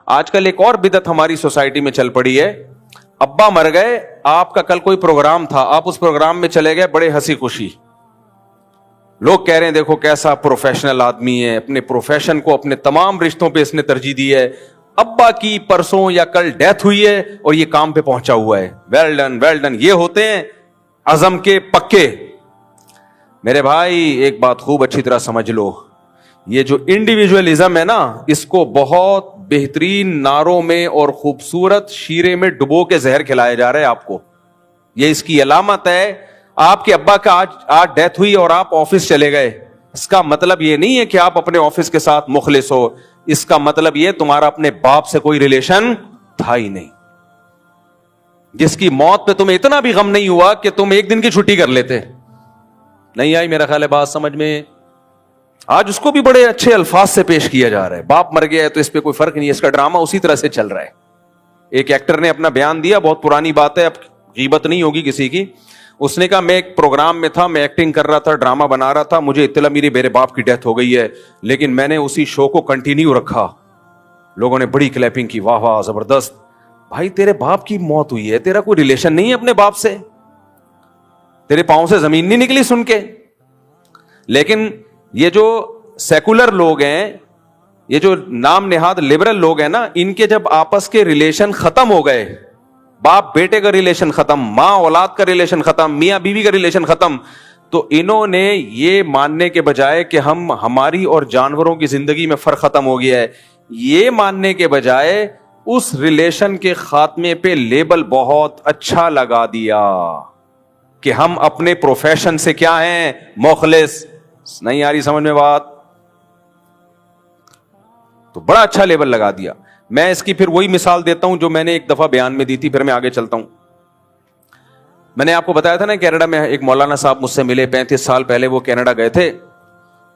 آج کل ایک اور بدعت ہماری سوسائٹی میں چل پڑی ہے. ابا مر گئے, آپ کا کل کوئی پروگرام تھا, آپ اس پروگرام میں چلے گئے بڑے ہنسی خوشی, لوگ کہہ رہے ہیں دیکھو کیسا پروفیشنل آدمی ہے, اپنے پروفیشن کو اپنے تمام رشتوں پہ اس نے ترجیح دی ہے. ابا کی پرسوں یا کل ڈیتھ ہوئی ہے اور یہ کام پہ پہنچا ہوا ہے, ویل ڈن ویل ڈن. یہ ہوتے ہیں عزم کے پکے. میرے بھائی ایک بات خوب اچھی طرح سمجھ لو, یہ جو انڈیویجولزم ہے نا, اس کو بہت بہترین ناروں میں اور خوبصورت شیرے میں ڈبو کے زہر کھلایا جا رہا ہے آپ کو. یہ اس کی علامت ہے. آپ کے ابا کا آج ڈیتھ ہوئی اور آپ آفس چلے گئے, اس کا مطلب یہ نہیں ہے کہ آپ اپنے آفس کے ساتھ مخلص ہو, اس کا مطلب یہ تمہارا اپنے باپ سے کوئی ریلیشن تھا ہی نہیں, جس کی موت پہ تمہیں اتنا بھی غم نہیں ہوا کہ تم ایک دن کی چھٹی کر لیتے. نہیں آئی میرا خیال ہے بات سمجھ میں؟ آج اس کو بھی بڑے اچھے الفاظ سے پیش کیا جا رہا ہے, باپ مر گیا ہے تو اس پہ کوئی فرق نہیں, اس کا ڈرامہ اسی طرح سے چل رہا ہے. ایک ایکٹر نے اپنا بیان دیا, بہت پرانی بات ہے, اب غیبت نہیں ہوگی کسی کی. اس نے کہا میں ایک پروگرام میں تھا, میں ایکٹنگ کر رہا تھا, ڈرامہ بنا رہا تھا, مجھے اطلاع میرے باپ کی ڈیتھ ہو گئی ہے, لیکن میں نے اسی شو کو کنٹینیو رکھا. لوگوں نے بڑی کلیپنگ کی, واہ واہ زبردست. بھائی تیرے باپ کی موت ہوئی ہے, تیرا کوئی ریلیشن نہیں ہے اپنے باپ سے, تیرے پاؤں سے زمین نہیں نکلی سن کے. لیکن یہ جو سیکولر لوگ ہیں, یہ جو نام نہاد لبرل لوگ ہیں نا, ان کے جب آپس کے ریلیشن ختم ہو گئے, باپ بیٹے کا ریلیشن ختم, ماں اولاد کا ریلیشن ختم, میاں بیوی کا ریلیشن ختم, تو انہوں نے یہ ماننے کے بجائے کہ ہماری اور جانوروں کی زندگی میں فرق ختم ہو گیا ہے, یہ ماننے کے بجائے اس ریلیشن کے خاتمے پہ لیبل بہت اچھا لگا دیا کہ ہم اپنے پروفیشن سے کیا ہیں, مخلص. نہیں آ رہی سمجھ میں بات؟ تو بڑا اچھا لیبل لگا دیا. میں اس کی پھر وہی مثال دیتا ہوں جو میں نے ایک دفعہ بیان میں دی تھی, پھر میں آگے چلتا ہوں. میں نے آپ کو بتایا تھا نا کینیڈا میں ایک مولانا صاحب مجھ سے ملے, 35 سال پہلے وہ کینیڈا گئے تھے.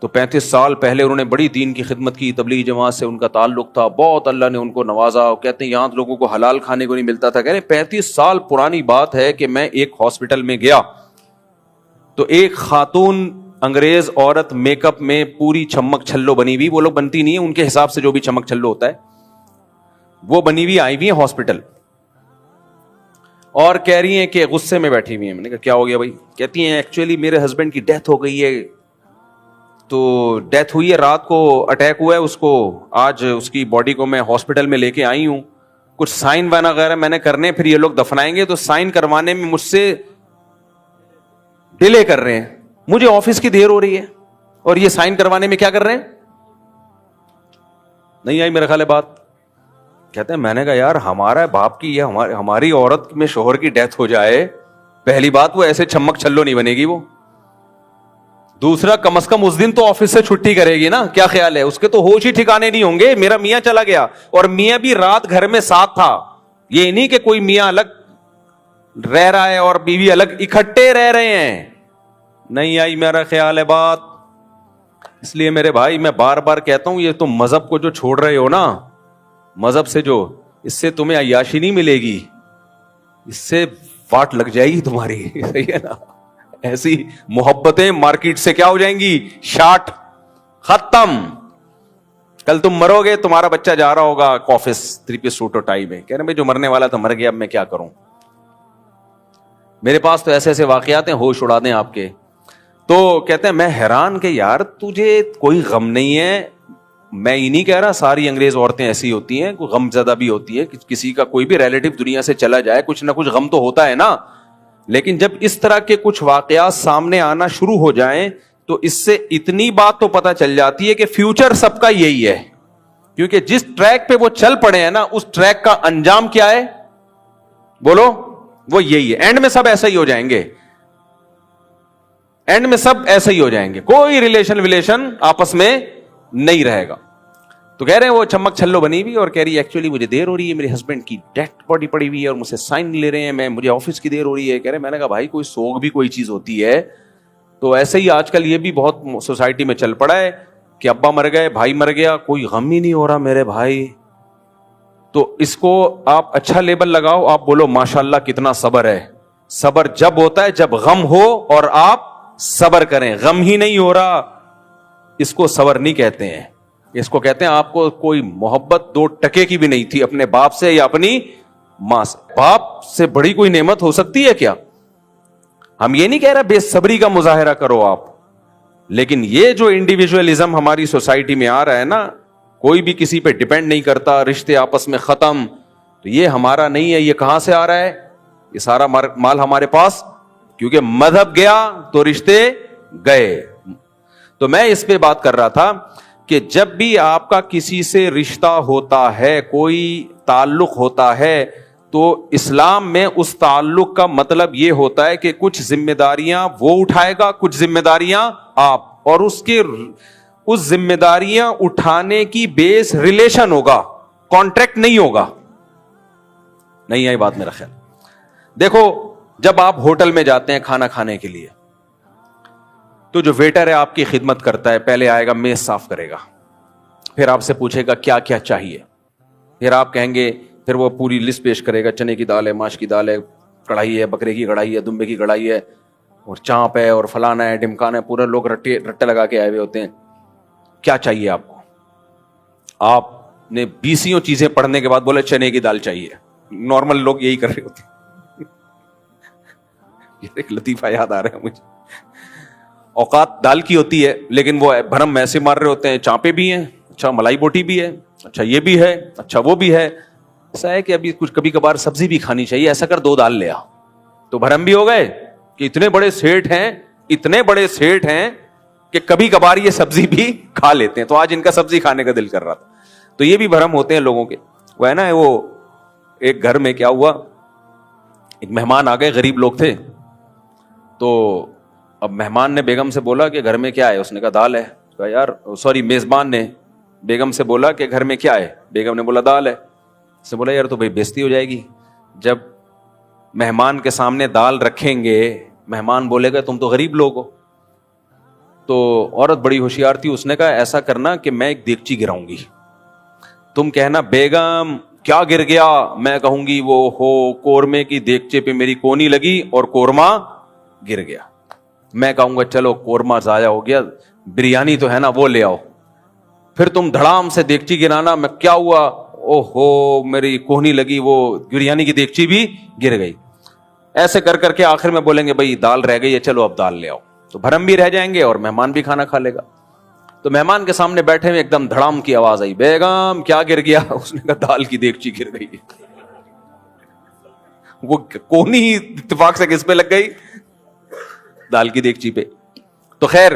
تو 35 سال پہلے انہوں نے بڑی دین کی خدمت کی, تبلیغی جماعت سے ان کا تعلق تھا, بہت اللہ نے ان کو نوازا. کہتے ہیں یہاں لوگوں کو حلال کھانے کو نہیں ملتا تھا. کہہ رہے 35 سال پرانی بات ہے کہ میں ایک ہاسپٹل میں گیا تو ایک خاتون انگریز عورت میک اپ میں پوری چمک چھلو بنی ہوئی, وہ لوگ بنتی نہیں ہے, ان کے حساب سے جو بھی چمک چھلو ہوتا ہے وہ بنی ہوئی آئی ہوئی ہیں ہاسپٹل, اور کہہ رہی ہیں کہ غصے میں بیٹھی ہوئی ہیں. میں نے کہا کیا ہو گیا بھائی؟ کہتی ہیں ایکچولی میرے ہسبینڈ کی ڈیتھ ہو گئی ہے, تو ڈیتھ ہوئی ہے, رات کو اٹیک ہوا ہے اس کو, آج اس کی باڈی کو میں ہاسپٹل میں لے کے آئی ہوں, کچھ سائن وغیرہ میں نے کرنے, پھر یہ لوگ دفنائیں گے, تو سائن کروانے میں مجھ سے ڈیلے کر رہے ہیں, مجھے آفس کی دیر ہو رہی ہے اور یہ سائن کروانے میں کیا کر رہے ہیں. نہیں آئی میرا خیال ہے بات؟ کہتے ہیں میں نے کہا یار ہمارا باپ کی یا ہماری عورت میں شوہر کی ڈیتھ ہو جائے, پہلی بات وہ ایسے چمک چھلو نہیں بنے گی وہ, دوسرا کم از کم اس دن تو آفس سے چھٹی کرے گی نا. کیا خیال ہے, اس کے تو ہوش ہی ٹھکانے نہیں ہوں گے. میرا میاں چلا گیا اور میاں بھی رات گھر میں ساتھ تھا, یہ نہیں کہ کوئی میاں الگ رہ رہا ہے اور بیوی الگ, اکٹھے رہ رہے ہیں. نہیں آئی میرا خیال ہے بات؟ اس لیے میرے بھائی میں بار بار کہتا ہوں, یہ تم مذہب کو جو چھوڑ رہے ہو نا, مذہب سے جو, اس سے تمہیں عیاشی نہیں ملے گی, اس سے واٹ لگ جائے گی تمہاری. صحیح ہے نا؟ ایسی محبتیں مارکیٹ سے کیا ہو جائیں گی, شارٹ, ختم. کل تم مرو گے, تمہارا بچہ جا رہا ہوگا آفس 3 پیس سوٹ اور ٹائی میں, کہہ رہے بھائی جو مرنے والا تھا مر گیا, اب میں کیا کروں. میرے پاس تو ایسے ایسے واقعات ہیں, ہوش اڑا دیں آپ کے. تو کہتے ہیں میں حیران کہ یار تجھے کوئی غم نہیں ہے. میں ہی نہیں کہہ رہا ساری انگریز عورتیں ایسی ہوتی ہیں, کوئی غم زدہ بھی ہوتی ہے, کسی کا کوئی بھی ریلیٹو دنیا سے چلا جائے کچھ نہ کچھ غم تو ہوتا ہے نا. لیکن جب اس طرح کے کچھ واقعات سامنے آنا شروع ہو جائیں تو اس سے اتنی بات تو پتہ چل جاتی ہے کہ فیوچر سب کا یہی ہے, کیونکہ جس ٹریک پہ وہ چل پڑے ہیں نا, اس ٹریک کا انجام کیا ہے بولو, وہ یہی ہے. اینڈ میں سب ایسا ہی ہو جائیں گے, اینڈ میں سب ایسے ہی ہو جائیں گے, کوئی ریلیشن آپس میں نہیں رہے گا. تو کہہ رہے ہیں وہ چمک چھلو بنی ہوئی اور کہہ رہی ہے ایکچولی مجھے دیر ہو رہی ہے, میرے ہسبینڈ کی ڈیتھ باڈی پڑی ہوئی ہے اور مجھ سے سائن لے رہے ہیں, مجھے آفس کی دیر ہو رہی ہے. کہہ رہے میں نے کہا بھائی کوئی سوگ بھی کوئی چیز ہوتی ہے. تو ایسے ہی آج کل یہ بھی بہت سوسائٹی میں چل پڑا ہے کہ ابا مر گئے, بھائی مر گیا, کوئی غم ہی نہیں ہو رہا میرے بھائی. تو اس کو آپ اچھا لیبل لگاؤ, آپ بولو ماشاءاللہ کتنا صبر ہے. صبر جب ہوتا ہے جب غم ہو اور آپ صبر کریں, غم ہی نہیں ہو رہا, اس کو صبر نہیں کہتے ہیں. اس کو کہتے ہیں آپ کو کوئی محبت 2 ٹکے کی بھی نہیں تھی اپنے باپ سے یا اپنی ماں سے. باپ سے بڑی کوئی نعمت ہو سکتی ہے کیا؟ ہم یہ نہیں کہہ رہے بے صبری کا مظاہرہ کرو آپ, لیکن یہ جو انڈیویجولزم ہماری سوسائٹی میں آ رہا ہے نا, کوئی بھی کسی پہ ڈیپینڈ نہیں کرتا, رشتے آپس میں ختم, تو یہ ہمارا نہیں ہے. یہ کہاں سے آ رہا ہے؟ یہ سارا مال ہمارے پاس کیونکہ مذہب گیا تو رشتے گئے. تو میں اس پہ بات کر رہا تھا کہ جب بھی آپ کا کسی سے رشتہ ہوتا ہے, کوئی تعلق ہوتا ہے, تو اسلام میں اس تعلق کا مطلب یہ ہوتا ہے کہ کچھ ذمہ داریاں وہ اٹھائے گا, کچھ ذمہ داریاں آپ, اور اس ذمہ داریاں اٹھانے کی بیس ریلیشن ہوگا, کانٹریکٹ نہیں ہوگا. نہیں آئی بات میرا خیال. دیکھو جب آپ ہوٹل میں جاتے ہیں کھانا کھانے کے لیے, تو جو ویٹر ہے آپ کی خدمت کرتا ہے, پہلے آئے گا میز صاف کرے گا, پھر آپ سے پوچھے گا کیا کیا چاہیے, پھر آپ کہیں گے, پھر وہ پوری لسٹ پیش کرے گا, چنے کی دال ہے, ماش کی دال ہے, کڑھائی ہے, بکرے کی کڑھائی ہے, دمبے کی کڑھائی ہے, اور چانپ ہے, اور فلانا ہے, ڈمکانا ہے, پورے لوگ رٹے لگا کے آئے ہوئے ہوتے ہیں. کیا چاہیے آپ کو؟ آپ نے 20 چیزیں پڑھنے کے بعد بولے چنے کی دال چاہیے. نارمل لوگ یہی کر رہے ہوتے ہیں. ایک لطیفہ یاد آ رہا ہے مجھے. اوقات دال کی ہوتی ہے, لیکن وہ بھرم ایسے مار رہے ہوتے ہیں, چانپے بھی ہیں, اچھا ملائی بوٹی بھی ہے, اچھا یہ بھی ہے, اچھا وہ بھی ہے. ایسا ہے کہ ابھی کچھ کبھی کبھار سبزی بھی کھانی چاہیے, ایسا کر 2 دال لے آ. تو بھرم بھی ہو گئے کہ اتنے بڑے سیٹ ہیں کہ کبھی کبھار یہ سبزی بھی کھا لیتے ہیں, تو آج ان کا سبزی کھانے کا دل کر رہا تھا. تو یہ بھی بھرم ہوتے ہیں لوگوں کے. وہ ہے نا, وہ ایک گھر میں کیا ہوا, ایک مہمان آ گئے, غریب لوگ تھے. تو اب مہمان نے بیگم سے بولا کہ گھر میں کیا ہے؟ اس نے کہا دال ہے. کہا یار سوری, میزبان نے بیگم سے بولا کہ گھر میں کیا ہے؟ بیگم نے بولا دال ہے. اس نے بولا یار تو بھائی بےزتی ہو جائے گی, جب مہمان کے سامنے دال رکھیں گے, مہمان بولے گا تم تو غریب لوگ ہو. تو عورت بڑی ہوشیار تھی, اس نے کہا ایسا کرنا کہ میں ایک دیگچی گراؤں گی, تم کہنا بیگم کیا گر گیا, میں کہوں گی وہ ہو قورمے کی دیگچے پہ میری کونی لگی اور قورمہ گر گیا. میں کہوں گا چلو قورمہ ضائع ہو گیا, بریانی تو ہے نا وہ لے آؤ. پھر تم دھڑام سے دیگچی گرانا, میں کیا ہوا, او ہو میری کوہنی لگی, وہ بریانی کی دیگچی بھی گر گئی. ایسے کر کر کے آخر میں بولیں گے بھائی دال رہ گئی ہے, چلو اب دال لے آؤ. تو بھرم بھی رہ جائیں گے اور مہمان بھی کھانا کھا لے گا. تو مہمان کے سامنے بیٹھے ہوئے ایک دم دھڑام کی آواز آئی, بیگم کیا گر گیا؟ اس نے کہا دال کی دیگچی گر گئی. وہ کوہنی اتفاق سے کس پہ لگ گئی؟ دال کی دیگچی پہ. تو خیر,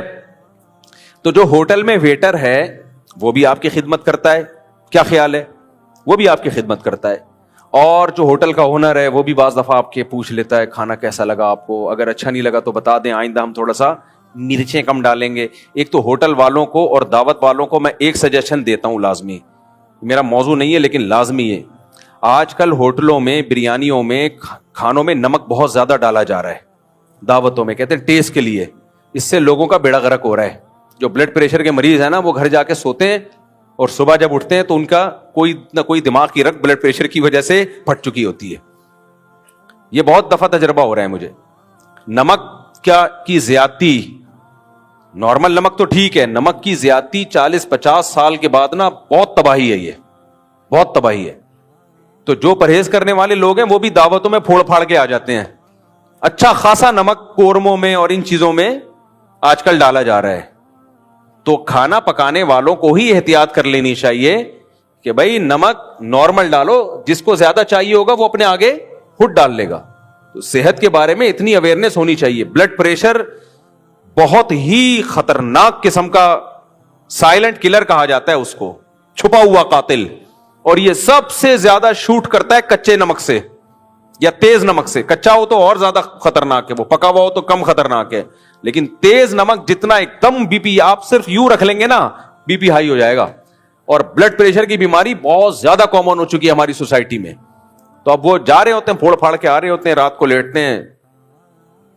تو جو ہوٹل میں ویٹر ہے وہ بھی آپ کی خدمت کرتا ہے, کیا خیال ہے؟ وہ بھی آپ کی خدمت کرتا ہے. اور جو ہوٹل کا اونر ہے وہ بھی بعض دفعہ آپ کے پوچھ لیتا ہے کھانا کیسا لگا آپ کو, اگر اچھا نہیں لگا تو بتا دیں, آئندہ ہم تھوڑا سا مرچیں کم ڈالیں گے. ایک تو ہوٹل والوں کو اور دعوت والوں کو میں ایک سجیشن دیتا ہوں, لازمی, میرا موضوع نہیں ہے لیکن لازمی ہے. آج کل ہوٹلوں میں, بریانیوں میں, کھانوں میں نمک بہت زیادہ ڈالا جا رہا ہے, دعوتوں میں, کہتے ہیں ٹیسٹ کے لیے. اس سے لوگوں کا بیڑا غرق ہو رہا ہے. جو بلڈ پریشر کے مریض ہیں نا, وہ گھر جا کے سوتے ہیں اور صبح جب اٹھتے ہیں تو ان کا کوئی نہ کوئی دماغ کی رگ بلڈ پریشر کی وجہ سے پھٹ چکی ہوتی ہے. یہ بہت دفعہ تجربہ ہو رہا ہے مجھے. نمک کی زیادتی, نارمل نمک تو ٹھیک ہے, نمک کی زیادتی 40-50 سال کے بعد نا بہت تباہی ہے, یہ بہت تباہی ہے. تو جو پرہیز کرنے والے لوگ ہیں وہ بھی دعوتوں میں پھوڑ پھاڑ کے آ جاتے ہیں. اچھا خاصا نمک قورموں میں اور ان چیزوں میں آج کل ڈالا جا رہا ہے. تو کھانا پکانے والوں کو ہی احتیاط کر لینی چاہیے کہ بھائی نمک نارمل ڈالو, جس کو زیادہ چاہیے ہوگا وہ اپنے آگے خود ڈال لے گا. تو صحت کے بارے میں اتنی اویئرنیس ہونی چاہیے. بلڈ پریشر بہت ہی خطرناک قسم کا سائلنٹ کلر کہا جاتا ہے اس کو, چھپا ہوا قاتل, اور یہ سب سے زیادہ شوٹ کرتا ہے کچے نمک سے یا تیز نمک سے. کچا ہو تو اور زیادہ خطرناک ہے, وہ پکا ہوا ہو تو کم خطرناک ہے, لیکن تیز نمک جتنا ایک دم بی پی, آپ صرف یوں رکھ لیں گے نا بی پی ہائی ہو جائے گا. اور بلڈ پریشر کی بیماری بہت زیادہ کامن ہو چکی ہے ہماری سوسائٹی میں. تو اب وہ جا رہے ہوتے ہیں, پھوڑ پھاڑ کے آ رہے ہوتے ہیں, رات کو لیٹتے ہیں,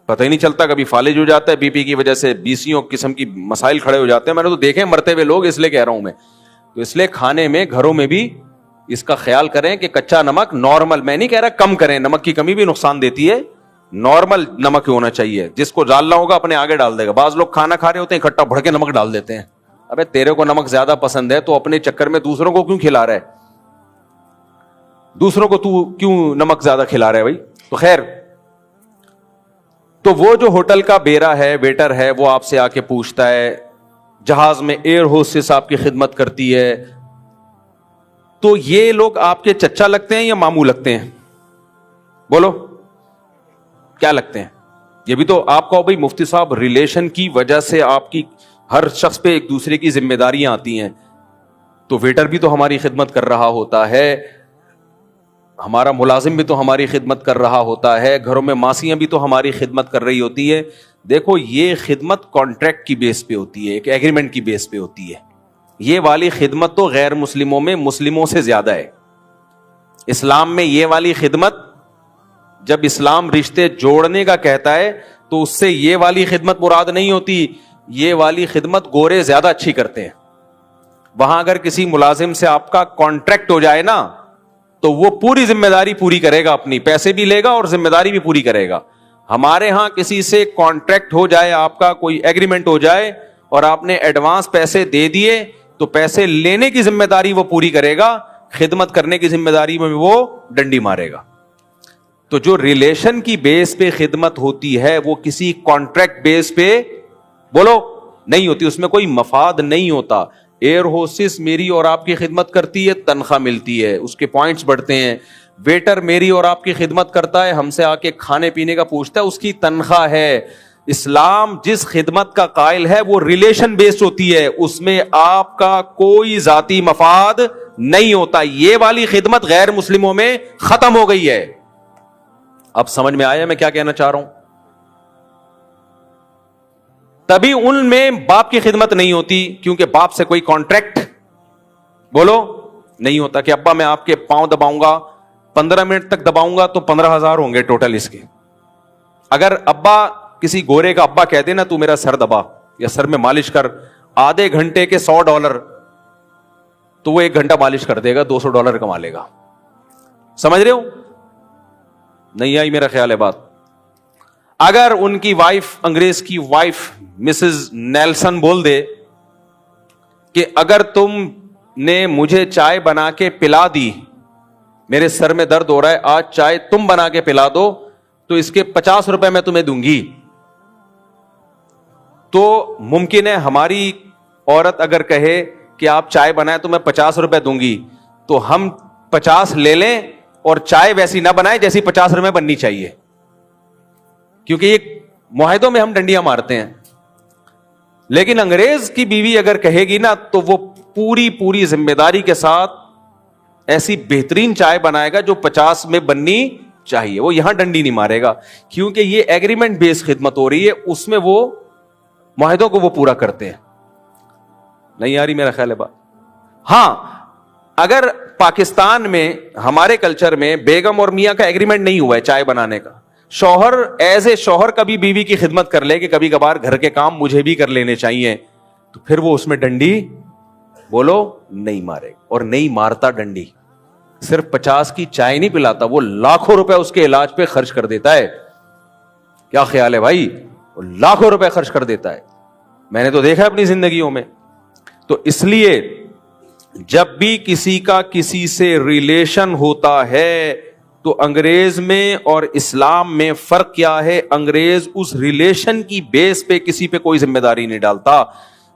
پتہ ہی نہیں چلتا, کبھی فالج ہو جاتا ہے بی پی کی وجہ سے, 20 قسم کی مسائل کھڑے ہو جاتے ہیں. میں نے تو دیکھے مرتے ہوئے لوگ, اس لیے کہہ رہا ہوں میں. تو اس لیے کھانے میں, گھروں میں بھی اس کا خیال کریں کہ کچا نمک نارمل, میں نہیں کہہ رہا کم کریں, نمک کی کمی بھی نقصان دیتی ہے, نارمل نمک ہونا چاہیے. جس کو ڈالنا ہوگا اپنے آگے ڈال دے گا. بعض لوگ کھانا کھا رہے ہوتے ہیں, اکٹھا بھڑ کے نمک ڈال دیتے ہیں, ابے تیرے کو نمک زیادہ پسند ہے تو اپنے چکر میں دوسروں کو کیوں کھلا رہا ہے, دوسروں کو تو کیوں نمک زیادہ کھلا رہا ہے بھائی. تو خیر, تو وہ جو ہوٹل کا بیرا ہے, ویٹر ہے, وہ آپ سے آ کے پوچھتا ہے, جہاز میں ایئر ہوسٹس آپ کی خدمت کرتی ہے, تو یہ لوگ آپ کے چچا لگتے ہیں یا ماموں لگتے ہیں؟ بولو کیا لگتے ہیں؟ یہ بھی تو آپ کو بھائی مفتی صاحب ریلیشن کی وجہ سے آپ کی ہر شخص پہ ایک دوسرے کی ذمہ داریاں آتی ہیں. تو ویٹر بھی تو ہماری خدمت کر رہا ہوتا ہے, ہمارا ملازم بھی تو ہماری خدمت کر رہا ہوتا ہے, گھروں میں ماسیاں بھی تو ہماری خدمت کر رہی ہوتی ہے. دیکھو یہ خدمت کانٹریکٹ کی بیس پہ ہوتی ہے, ایک ایگریمنٹ کی بیس پہ ہوتی ہے. یہ والی خدمت تو غیر مسلموں میں مسلموں سے زیادہ ہے. اسلام میں یہ والی خدمت, جب اسلام رشتے جوڑنے کا کہتا ہے تو اس سے یہ والی خدمت مراد نہیں ہوتی. یہ والی خدمت گورے زیادہ اچھی کرتے ہیں. وہاں اگر کسی ملازم سے آپ کا کانٹریکٹ ہو جائے نا تو وہ پوری ذمہ داری پوری کرے گا, اپنی پیسے بھی لے گا اور ذمہ داری بھی پوری کرے گا. ہمارے ہاں کسی سے کانٹریکٹ ہو جائے, آپ کا کوئی ایگریمنٹ ہو جائے اور آپ نے ایڈوانس پیسے دے دیے تو پیسے لینے کی ذمہ داری وہ پوری کرے گا, خدمت کرنے کی ذمہ داری میں وہ ڈنڈی مارے گا. تو جو ریلیشن کی بیس پہ خدمت ہوتی ہے وہ کسی کانٹریکٹ بیس پہ بولو نہیں ہوتی, اس میں کوئی مفاد نہیں ہوتا. ایئر ہوسٹس میری اور آپ کی خدمت کرتی ہے, تنخواہ ملتی ہے, اس کے پوائنٹس بڑھتے ہیں. ویٹر میری اور آپ کی خدمت کرتا ہے, ہم سے آ کے کھانے پینے کا پوچھتا ہے, اس کی تنخواہ ہے. اسلام جس خدمت کا قائل ہے وہ ریلیشن بیسڈ ہوتی ہے, اس میں آپ کا کوئی ذاتی مفاد نہیں ہوتا. یہ والی خدمت غیر مسلموں میں ختم ہو گئی ہے. اب سمجھ میں آیا میں کیا کہنا چاہ رہا ہوں؟ تبھی ان میں باپ کی خدمت نہیں ہوتی, کیونکہ باپ سے کوئی کانٹریکٹ بولو نہیں ہوتا کہ ابا میں آپ کے پاؤں دباؤں گا, 15 منٹ تک دباؤں گا تو 15,000 ہوں گے ٹوٹل اس کے. اگر ابا کسی گورے کا ابا کہہ دے نا تو میرا سر دبا یا سر میں مالش کر, آدھے گھنٹے کے $100 تو وہ 1 گھنٹہ مالش کر دے گا, $200 کما لے گا. سمجھ رہے ہو؟ نہیں آئی میرا خیال ہے بات. اگر ان کی وائف, انگریز کی وائف مسز نیلسن بول دے کہ اگر تم نے مجھے چائے بنا کے پلا دی, میرے سر میں درد ہو رہا ہے, آج چائے تم بنا کے پلا دو تو اس کے $50 میں تمہیں دوں گی. تو ممکن ہے ہماری عورت اگر کہے کہ آپ چائے بنائیں تو میں $50 دوں گی, تو ہم 50 لے لیں اور چائے ویسی نہ بنائے جیسی $50 بننی چاہیے, کیونکہ یہ معاہدوں میں ہم ڈنڈیاں مارتے ہیں. لیکن انگریز کی بیوی اگر کہے گی نا تو وہ پوری ذمہ داری کے ساتھ ایسی بہترین چائے بنائے گا جو 50 میں بننی چاہیے. وہ یہاں ڈنڈی نہیں مارے گا, کیونکہ یہ ایگریمنٹ بیس خدمت ہو رہی ہے, اس میں وہ معاہدوں کو وہ پورا کرتے ہیں. نہیں آ رہی میرا خیال ہے بات؟ ہاں, اگر پاکستان میں ہمارے کلچر میں بیگم اور میاں کا ایگریمنٹ نہیں ہوا ہے چائے بنانے کا, شوہر ایز اے شوہر کبھی بیوی کی خدمت کر لے کہ کبھی کبھار گھر کے کام مجھے بھی کر لینے چاہیے, تو پھر وہ اس میں ڈنڈی بولو نہیں مارے, اور نہیں مارتا ڈنڈی. صرف 50 کی چائے نہیں پلاتا, وہ لاکھوں روپے اس کے علاج پہ خرچ کر دیتا ہے. کیا خیال ہے بھائی؟ وہ لاکھوں روپے خرچ کر دیتا ہے, میں نے تو دیکھا اپنی زندگیوں میں. تو اس لیے جب بھی کسی کا کسی سے ریلیشن ہوتا ہے تو انگریز میں اور اسلام میں فرق کیا ہے؟ انگریز اس ریلیشن کی بیس پہ کسی پہ کوئی ذمہ داری نہیں ڈالتا,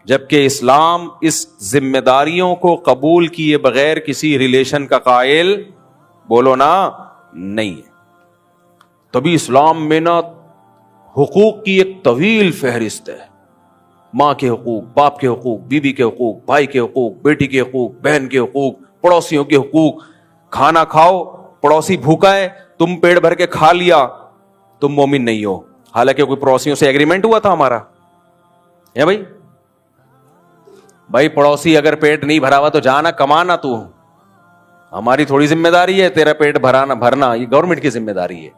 جبکہ اسلام اس ذمہ داریوں کو قبول کیے بغیر کسی ریلیشن کا قائل بولو نا نہیں ہے. تبھی اسلام میں نا حقوق کی ایک طویل فہرست ہے, ماں کے حقوق, باپ کے حقوق, بیوی کے حقوق, بھائی کے حقوق, بیٹی کے حقوق, بہن کے حقوق, پڑوسیوں کے حقوق. کھانا کھاؤ, پڑوسی بھوکا ہے, تم پیٹ بھر کے کھا لیا, تم مومن نہیں ہو. حالانکہ کوئی پڑوسیوں سے ایگریمنٹ ہوا تھا ہمارا ہے بھائی. بھائی پڑوسی اگر پیٹ نہیں بھرا ہوا تو جانا کمانا, تو ہماری تھوڑی ذمہ داری ہے تیرا پیٹ بھرنا, یہ گورنمنٹ کی ذمہ داری ہے.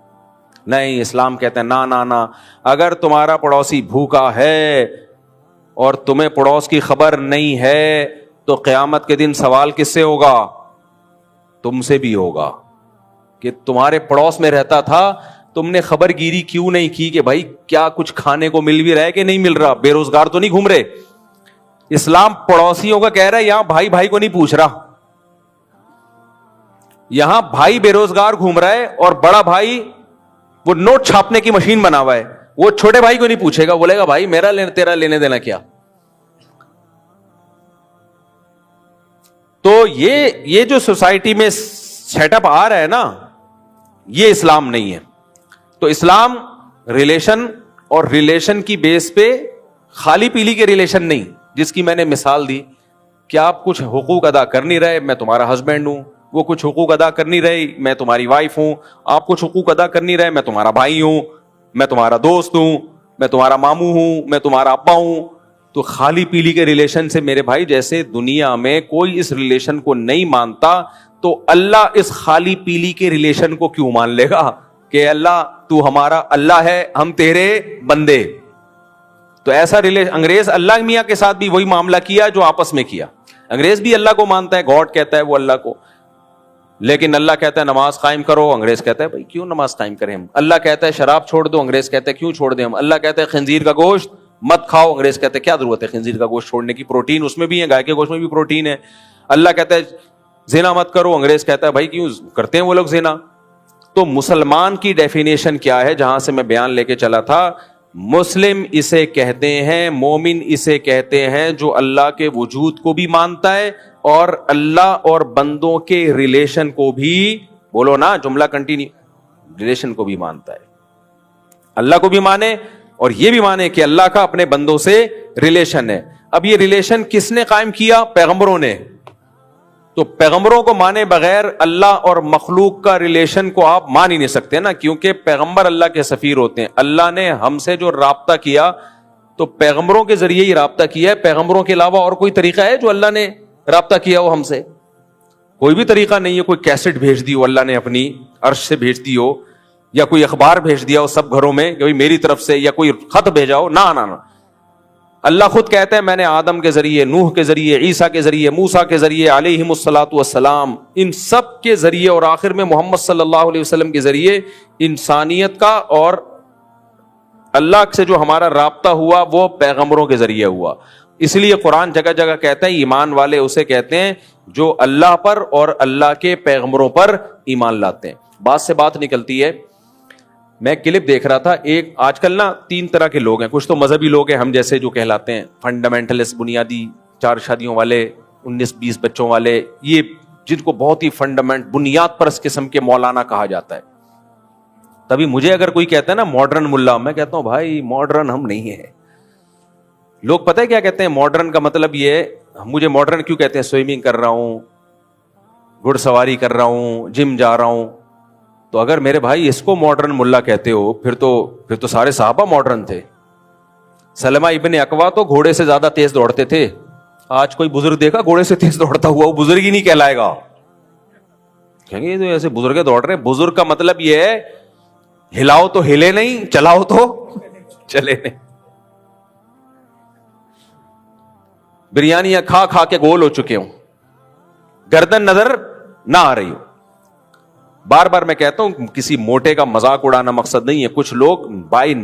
نہیں, اسلام کہتے ہیں نا, اگر تمہارا پڑوسی بھوکا ہے اور تمہیں پڑوس کی خبر نہیں ہے تو قیامت کے دن سوال کس سے ہوگا؟ تم سے بھی ہوگا کہ تمہارے پڑوس میں رہتا تھا, تم نے خبر گیری کیوں نہیں کی کہ بھائی کیا کچھ کھانے کو مل بھی رہا ہے کہ نہیں مل رہا, بے روزگار تو نہیں گھوم رہے. اسلام پڑوسیوں کا کہہ رہا ہے, یہاں بھائی بھائی کو نہیں پوچھ رہا. یہاں بھائی بے روزگار گھوم رہا ہے اور بڑا بھائی وہ نوٹ چھاپنے کی مشین بنا ہوا ہے, وہ چھوٹے بھائی کو نہیں پوچھے گا, بولے گا بھائی میرا تیرا لینے دینا کیا. تو یہ جو سوسائٹی میں سیٹ اپ آ رہا ہے نا, یہ اسلام نہیں ہے. تو اسلام ریلیشن, اور ریلیشن کی بیس پہ خالی پیلی کے ریلیشن نہیں, جس کی میں نے مثال دی کہ آپ کچھ حقوق ادا کر نہیں رہے, میں تمہارا ہسبینڈ ہوں, وہ کچھ حقوق ادا کر نہیں رہی, میں تمہاری وائف ہوں, آپ کچھ حقوق ادا کر نہیں رہے, میں تمہارا بھائی ہوں, میں تمہارا دوست ہوں, میں تمہارا ماموں ہوں, میں تمہارا ابا ہوں. تو خالی پیلی کے ریلیشن سے میرے بھائی, جیسے دنیا میں کوئی اس ریلیشن کو نہیں مانتا, تو اللہ اس خالی پیلی کے ریلیشن کو کیوں مان لے گا کہ اللہ تو ہمارا اللہ ہے, ہم تیرے بندے. تو ایسا ریلیشن انگریز اللہ میاں کے ساتھ بھی وہی معاملہ کیا جو آپس میں کیا. انگریز بھی اللہ کو مانتا ہے, گاڈ کہتا ہے وہ اللہ کو, لیکن اللہ کہتا ہے نماز قائم کرو, انگریز کہتا ہے بھائی کیوں نماز قائم کریں ہم. اللہ کہتا ہے شراب چھوڑ دو, انگریز کہتا ہے کیوں چھوڑ دیں ہم. اللہ کہتا ہے خنزیر کا گوشت مت کھاؤ, انگریز کہتا ہے کیا ضرورت ہے خنزیر کا گوشت چھوڑنے کی, پروٹین اس میں بھی ہے, گائے کے گوشت میں بھی پروٹین ہے. اللہ کہتا ہے زنا مت کرو, انگریز کہتا ہے بھائی کیوں کرتے ہیں وہ لوگ زنا. تو مسلمان کی ڈیفینیشن کیا ہے, جہاں سے میں بیان لے کے چلا تھا, مسلم اسے کہتے ہیں, مومن اسے کہتے ہیں جو اللہ کے وجود کو بھی مانتا ہے اور اللہ اور بندوں کے ریلیشن کو بھی, بولو نا جملہ کنٹینیو, ریلیشن کو بھی مانتا ہے. اللہ کو بھی مانے اور یہ بھی مانے کہ اللہ کا اپنے بندوں سے ریلیشن ہے. اب یہ ریلیشن کس نے قائم کیا؟ پیغمبروں نے. تو پیغمبروں کو مانے بغیر اللہ اور مخلوق کا ریلیشن کو آپ مان ہی نہیں سکتے نا, کیونکہ پیغمبر اللہ کے سفیر ہوتے ہیں. اللہ نے ہم سے جو رابطہ کیا تو پیغمبروں کے ذریعے ہی رابطہ کیا ہے. پیغمبروں کے علاوہ اور کوئی طریقہ ہے جو اللہ نے رابطہ کیا ہو ہم سے؟ کوئی بھی طریقہ نہیں ہے. کوئی کیسٹ بھیج دی ہو اللہ نے اپنی عرش سے بھیج دی ہو, یا کوئی اخبار بھیج دیا ہو سب گھروں میں کہ میری طرف سے, یا کوئی خط بھیجا ہو, نہ. اللہ خود کہتے ہیں میں نے آدم کے ذریعے, نوح کے ذریعے, عیسیٰ کے ذریعے, موسیٰ کے ذریعے علیہم الصلاۃ والسلام, ان سب کے ذریعے, اور آخر میں محمد صلی اللہ علیہ وسلم کے ذریعے انسانیت کا اور اللہ سے جو ہمارا رابطہ ہوا وہ پیغمبروں کے ذریعے ہوا. اس لیے قرآن جگہ جگہ کہتا ہے ایمان والے اسے کہتے ہیں جو اللہ پر اور اللہ کے پیغمبروں پر ایمان لاتے ہیں. بات سے بات نکلتی ہے, میں کلپ دیکھ رہا تھا, ایک آج کل نا 3 طرح کے لوگ ہیں. کچھ تو مذہبی لوگ ہیں ہم جیسے جو کہلاتے ہیں فنڈامنٹلسٹ, بنیادی 4 شادیوں والے, 19-20 بچوں والے, یہ جن کو بہت ہی بنیاد پرست قسم کے مولانا کہا جاتا ہے. تبھی مجھے اگر کوئی کہتا ہے نا ماڈرن ملا, میں کہتا ہوں بھائی ماڈرن ہم نہیں ہیں. لوگ پتہ ہے کیا کہتے ہیں ماڈرن کا مطلب یہ ہے, مجھے ماڈرن کیوں کہتے ہیں, سوئمنگ کر رہا ہوں, گھڑ سواری کر رہا ہوں, جم جا رہا ہوں. تو اگر میرے بھائی اس کو ماڈرن ملا کہتے ہو, پھر تو سارے صحابہ ماڈرن تھے. سلمہ ابن اکوا تو گھوڑے سے زیادہ تیز دوڑتے تھے. آج کوئی بزرگ دیکھا گھوڑے سے تیز دوڑتا ہوا, وہ بزرگ ہی نہیں کہلائے گا. کہیں گے تو ایسے بزرگ دوڑ رہے ہیں. بزرگ کا مطلب یہ ہے ہلاؤ تو ہلے نہیں, چلاؤ تو چلے نہیں. بریانیاں کھا کھا کے گول ہو چکے ہوں, گردن نظر نہ آ رہی ہو. بار بار میں کہتا ہوں کسی موٹے کا مذاق اڑانا مقصد نہیں ہے. کچھ لوگ بائی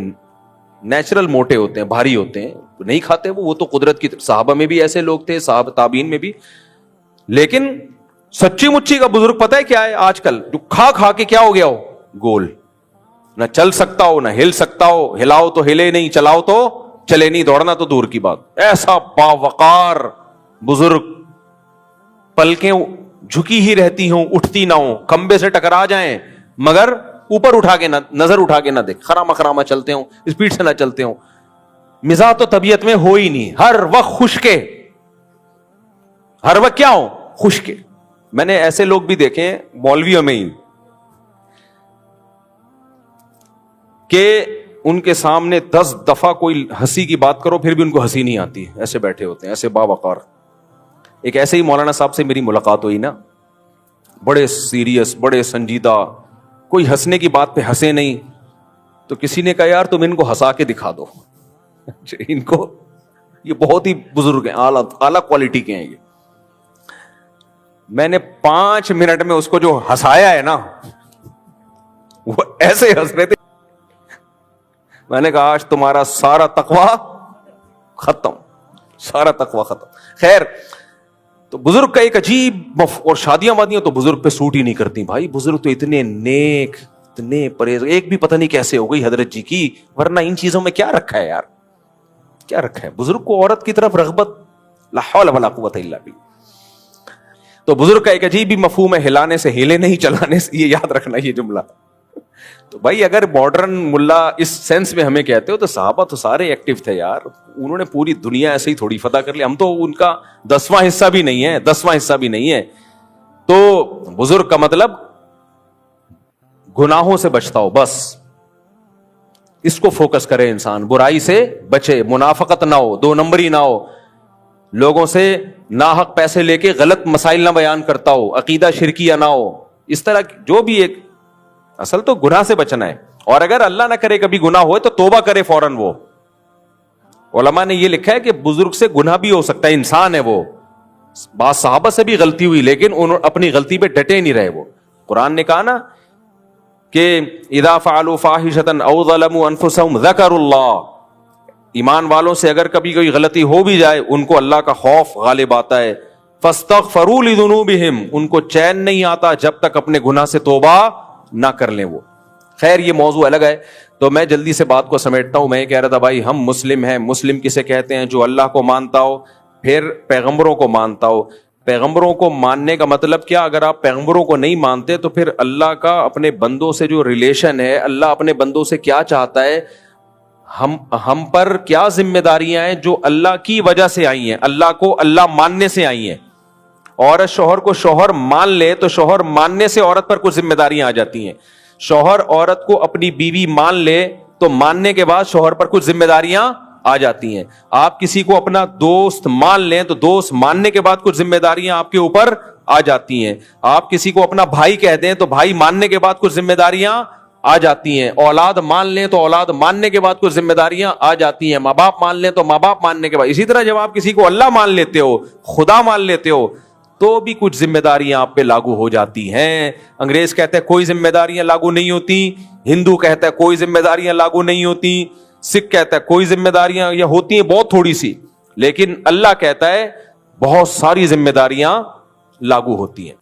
نیچرل موٹے ہوتے ہیں, بھاری ہوتے ہیں, نہیں کھاتے وہ تو قدرت کی. صحابہ میں بھی ایسے لوگ تھے, صحابہ تابعین میں بھی. لیکن سچی مچی کا بزرگ پتہ ہے کیا ہے آج کل, جو کھا کھا کے کیا ہو گیا ہو, گول, نہ چل سکتا ہو نہ ہل سکتا ہو, ہلاؤ تو ہلے نہیں, چلاؤ تو چلے نہیں, دوڑنا تو دور کی بات. ایسا باوقار بزرگ, پلکیں جھکی ہی رہتی ہوں, اٹھتی نہ ہوں, کھمبے سے ٹکرا جائیں مگر اوپر اٹھا کے نہ, نظر اٹھا کے نہ دیکھ, خراما چلتے ہوں, اسپیڈ سے نہ چلتے ہوں. مزاح تو طبیعت میں ہو ہی نہیں, ہر وقت خشکے, ہر وقت کیا ہو, خشکے. میں نے ایسے لوگ بھی دیکھے ہیں مولویوں میں ہی کہ ان کے سامنے 10 دفعہ کوئی ہنسی کی بات کرو پھر بھی ان کو ہنسی نہیں آتی, ایسے بیٹھے ہوتے ہیں, ایسے باوقار. ایک ایسے ہی مولانا صاحب سے میری ملاقات ہوئی نا, بڑے سیریس, بڑے سنجیدہ, کوئی ہنسنے کی بات پہ ہنسے نہیں. تو کسی نے کہا یار تم ان کو ہنسا کے دکھا دو. ان کو, یہ بہت ہی بزرگ ہیں, اعلیٰ کوالٹی کے ہیں یہ. میں نے 5 منٹ میں اس کو جو ہنسایا ہے نا, وہ ایسے ہنس رہے تھے. میں نے کہا آج تمہارا سارا تقویٰ ختم. سارا تقوی ختم. خیر, تو بزرگ کا ایک عجیب اور شادیاں وادیاں تو بزرگ پہ سوٹ ہی نہیں کرتی بھائی. بزرگ تو اتنے نیک, اتنے پرہیز, ایک بھی پتہ نہیں کیسے ہو گئی حضرت جی کی, ورنہ ان چیزوں میں کیا رکھا ہے یار, کیا رکھا ہے. بزرگ کو عورت کی طرف رغبت, لا حول ولا قوت الا باللہ. تو بزرگ کا ایک عجیب ہی مفہوم ہے, ہلانے سے ہیلے نہیں, چلانے سے. یہ یاد رکھنا یہ جملہ. تو بھائی اگر ماڈرن ملا اس سینس میں ہمیں کہتے ہو تو صحابہ تو سارے ایکٹیو تھے یار, انہوں نے پوری دنیا ایسے ہی تھوڑی فتح کر لی. ہم تو ان کا 10واں حصہ بھی نہیں ہے, 10واں حصہ بھی نہیں ہے. تو بزرگ کا مطلب گناہوں سے بچتا ہو, بس اس کو فوکس کرے انسان, برائی سے بچے, منافقت نہ ہو, 2 نمبری نہ ہو, لوگوں سے ناحق پیسے لے کے غلط مسائل نہ بیان کرتا ہو, عقیدہ شرکیہ نہ ہو, اس طرح جو بھی ایک اصل تو گناہ سے بچنا ہے. اور اگر اللہ نہ کرے کبھی گناہ ہوئے تو توبہ کرے فوراً. وہ علماء نے یہ لکھا ہے کہ بزرگ سے گناہ بھی ہو سکتا ہے, انسان ہے وہ. بعض صحابہ سے بھی غلطی ہوئی لیکن انہوں اپنی غلطی پہ ڈٹے نہیں رہے. وہ قرآن نے کہا نا کہ اذا فعلوا فاحشۃ او ظلموا انفسهم ذکروا اللہ, ایمان والوں سے اگر کبھی کوئی غلطی ہو بھی جائے ان کو اللہ کا خوف غالب آتا ہے. فاستغفروا لذنوبہم, ان کو چین نہیں آتا جب تک اپنے گناہ سے توبہ نہ کر لیں وہ. خیر یہ موضوع الگ ہے, تو میں جلدی سے بات کو سمیٹتا ہوں. میں یہ کہہ رہا تھا بھائی ہم مسلم ہیں. مسلم کسے کہتے ہیں؟ جو اللہ کو مانتا ہو, پھر پیغمبروں کو مانتا ہو. پیغمبروں کو ماننے کا مطلب کیا؟ اگر آپ پیغمبروں کو نہیں مانتے تو پھر اللہ کا اپنے بندوں سے جو ریلیشن ہے, اللہ اپنے بندوں سے کیا چاہتا ہے, ہم پر کیا ذمہ داریاں ہیں جو اللہ کی وجہ سے آئی ہیں, اللہ کو اللہ ماننے سے آئی ہیں. عورت شوہر کو شوہر مان لے تو شوہر ماننے سے عورت پر کچھ ذمہ داریاں آ جاتی ہیں. شوہر عورت کو اپنی بیوی مان لے تو ماننے کے بعد شوہر پر کچھ ذمہ داریاں آ جاتی ہیں. آپ کسی کو اپنا دوست مان لیں تو دوست ماننے کے بعد کچھ ذمہ داریاں آپ کے اوپر آ جاتی ہیں. آپ کسی کو اپنا بھائی کہہ دیں تو بھائی ماننے کے بعد کچھ ذمہ داریاں آ جاتی ہیں. اولاد مان لیں تو اولاد ماننے کے بعد کچھ ذمہ داریاں آ جاتی ہیں. ماں باپ مان لیں تو ماں باپ ماننے کے بعد. اسی طرح جب آپ کسی کو اللہ مان لیتے ہو, خدا مان لیتے ہو, تو بھی کچھ ذمہ داریاں آپ پہ لاگو ہو جاتی ہیں. انگریز کہتے ہیں کوئی ذمہ داریاں لاگو نہیں ہوتی, ہندو کہتا ہے کوئی ذمہ داریاں لاگو نہیں ہوتی, سکھ کہتا ہے کوئی ذمہ داریاں یا ہوتی ہیں بہت تھوڑی سی, لیکن اللہ کہتا ہے بہت ساری ذمہ داریاں لاگو ہوتی ہیں.